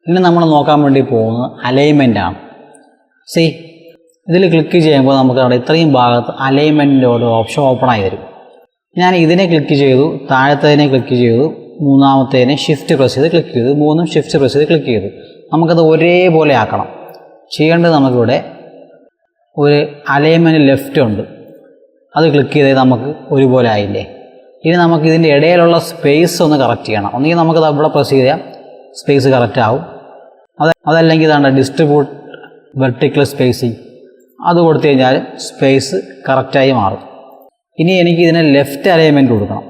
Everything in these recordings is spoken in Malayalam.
ഇനി നമ്മൾ നോക്കാൻ വേണ്ടി പോകുന്നത് അലൈൻമെൻറ്റാണ്. സി ഇതിൽ ക്ലിക്ക് ചെയ്യുമ്പോൾ നമുക്ക് അവിടെ ഇത്രയും ഭാഗത്ത് അലൈൻമെൻറ്റിൻ്റെ ഒരു ഓപ്ഷൻ ഓപ്പണായി വരും. ഞാൻ ഇതിനെ ക്ലിക്ക് ചെയ്തു, താഴത്തതിനെ ക്ലിക്ക് ചെയ്തു, മൂന്നാമത്തേനെ ഷിഫ്റ്റ് പ്രസ് ചെയ്ത് ക്ലിക്ക് ചെയ്തു, മൂന്നും ഷിഫ്റ്റ് പ്രസ് ചെയ്ത് ക്ലിക്ക് ചെയ്തു. നമുക്കത് ഒരേപോലെ ആക്കണം. ചെയ്യേണ്ടത് നമുക്കിവിടെ ഒരു അലൈൻമെൻറ്റ് ലെഫ്റ്റ് ഉണ്ട്, അത് ക്ലിക്ക് ചെയ്താൽ നമുക്ക് ഒരുപോലെ ആയില്ലേ. ഇനി നമുക്ക് ഇതിൻ്റെ ഇടയിലുള്ള സ്പേസ് ഒന്ന് കറക്റ്റ് ചെയ്യണം. ഒന്നുകിൽ നമുക്കത് അവിടെ പ്രസ് ചെയ്താൽ സ്പേസ് കറക്റ്റ് ആവും, അതല്ലെങ്കിൽ ഇതാണ്ട് ഡിസ്ട്രിബ്യൂട്ട് വെർട്ടിക്കൽ സ്പേസിങ് അത് കൊടുത്തു കഴിഞ്ഞാൽ സ്പേസ് കറക്റ്റായി മാറും. ഇനി എനിക്ക് ഇതിനെ ലെഫ്റ്റ് അലൈൻമെൻറ്റ് കൊടുക്കണം.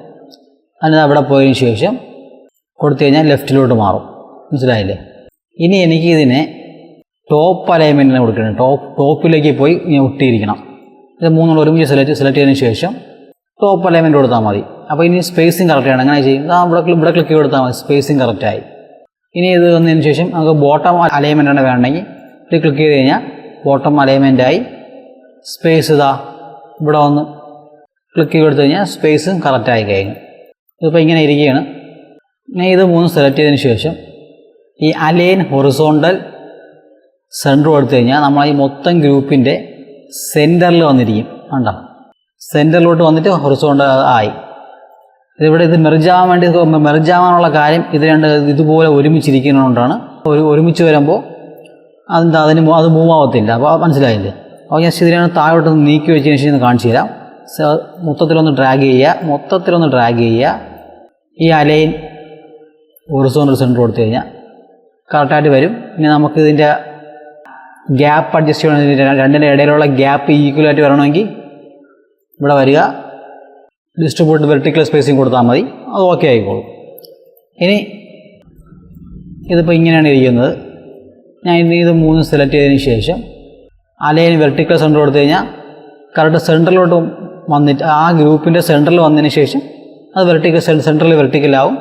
അതിന് അവിടെ പോയതിന് ശേഷം കൊടുത്തു കഴിഞ്ഞാൽ ലെഫ്റ്റിലോട്ട് മാറും. മനസ്സിലായില്ലേ? ഇനി എനിക്ക് ഇതിനെ ടോപ്പ് അലൈൻമെൻറ്റിന് കൊടുക്കണം. ടോപ്പിലേക്ക് പോയി ഒട്ടിയിരിക്കണം. ഇത് മൂന്നുള്ള ഒരുമിച്ച് സെലക്ട് ചെയ്തതിന് ശേഷം ടോപ്പ് അലൈൻമെൻറ്റ് കൊടുത്താൽ മതി. അപ്പോൾ ഇനി സ്പേസിങ് കറക്റ്റാണ്. അങ്ങനെ ചെയ്യും. ഇവിടെ ക്ലിക്ക് കൊടുത്താൽ മതി, സ്പേസിങ് കറക്റ്റായി. ഇനി ഇത് വന്നതിന് ശേഷം നമുക്ക് ബോട്ടം അലൈൻമെൻറ്റാണ് വേണമെങ്കിൽ ഇത് ക്ലിക്ക് ചെയ്ത് കഴിഞ്ഞാൽ ബോട്ടം അലൈൻമെൻറ്റായി. സ്പേസ് ഇതാ ഇവിടെ വന്ന് ക്ലിക്ക് കൊടുത്തു കഴിഞ്ഞാൽ സ്പേസും കറക്റ്റായി കഴിഞ്ഞു. ഇതിപ്പോൾ ഇങ്ങനെ ഇരിക്കുകയാണ്. ഇനി ഇത് മൂന്ന് സെലക്ട് ചെയ്തതിന് ശേഷം ഈ അലൈൻ ഹൊറിസോണ്ടൽ സെൻറ്റർ കൊടുത്തു കഴിഞ്ഞാൽ നമ്മൾ ഈ മൊത്തം ഗ്രൂപ്പിൻ്റെ സെൻറ്ററിൽ വന്നിരിക്കും. കണ്ടോ? സെൻറ്ററിലോട്ട് വന്നിട്ട് ഹൊറിസോണ്ടൽ ആയി. ഇതിവിടെ ഇത് മെർജാവാൻ വേണ്ടി മെർജാവാനുള്ള കാര്യം ഇത് രണ്ട് ഇതുപോലെ ഒരുമിച്ചിരിക്കുന്നതുകൊണ്ടാണ്. ഒരുമിച്ച് വരുമ്പോൾ അത് മൂവ് ആവത്തില്ല. അപ്പോൾ മനസ്സിലായില്ലേ? അപ്പോൾ ഞാൻ ഇതിനെ താഴോട്ട് നീക്കി വെച്ചതിന് ശേഷം കാണിച്ചു തരാം. മൊത്തത്തിലൊന്ന് ഡ്രാഗ് ചെയ്യുക. ഈ അലൈൻ ഹൊറിസോണ്ടൽ സെൻറ്റർ കൊടുത്തു കഴിഞ്ഞാൽ കറക്റ്റായിട്ട് വരും. ഇനി നമുക്ക് ഇതിൻ്റെ ഗ്യാപ്പ് അഡ്ജസ്റ്റ് ചെയ്യണമെങ്കിൽ രണ്ടിൻ്റെ ഇടയിലുള്ള ഗ്യാപ്പ് ഈക്വലായിട്ട് വരണമെങ്കിൽ ഇവിടെ വരിക, ഡിസ്ട്രിബ്യൂട്ട് വെർട്ടിക്കൽ സ്പേസിങ് കൊടുത്താൽ മതി, അത് ഓക്കെ ആയിക്കോളും. ഇനി ഇതിപ്പോൾ ഇങ്ങനെയാണ് ഇരിക്കുന്നത്. ഞാൻ ഇത് മൂന്ന് സെലക്ട് ചെയ്തതിന് ശേഷം അലൈൻ വെർട്ടിക്കൽ സെൻറ്റർ കൊടുത്തു കഴിഞ്ഞാൽ കറക്റ്റ് സെൻറ്ററിലോട്ട് വന്നിട്ട് ആ ഗ്രൂപ്പിൻ്റെ സെൻറ്ററിൽ വന്നതിന് ശേഷം അത് സെൻറ്ററിൽ വെർട്ടിക്കലാവും.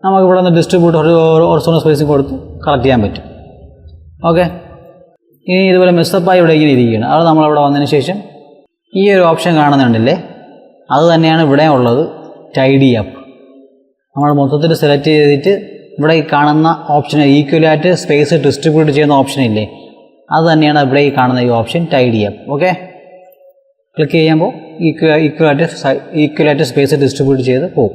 നമുക്ക് ഇവിടെ നിന്ന് ഡിസ്ട്രിബ്യൂട്ട് ഹൊറിസോണ്ടൽ സ്പേസിങ് കൊടുത്ത് കറക്റ്റ് ചെയ്യാൻ പറ്റും. ഓക്കെ. ഇനി ഇതുപോലെ മെസ്സപ്പായി ഇവിടെ ഇങ്ങനെ ഇരിക്കുകയാണ്. അത് നമ്മളവിടെ വന്നതിന് ശേഷം ഈ ഒരു ഓപ്ഷൻ കാണുന്നുണ്ടല്ലേ, അത് തന്നെയാണ് ഇവിടെ ഉള്ളത്, ടൈഡി അപ്പ്. നമ്മൾ മൊത്തത്തിൽ സെലക്ട് ചെയ്തിട്ട് ഇവിടെ ഈ കാണുന്ന ഓപ്ഷൻ ഈക്വലായിട്ട് സ്പേസ് ഡിസ്ട്രിബ്യൂട്ട് ചെയ്യുന്ന ഓപ്ഷൻ ഇല്ലേ, അത് തന്നെയാണ് ഇവിടെ ഈ കാണുന്ന ഈ option tidy up. Okay. Click ചെയ്യുമ്പോൾ ഈക്വലായിട്ട് സ്പേസ് ഡിസ്ട്രിബ്യൂട്ട് ചെയ്ത് പോകും.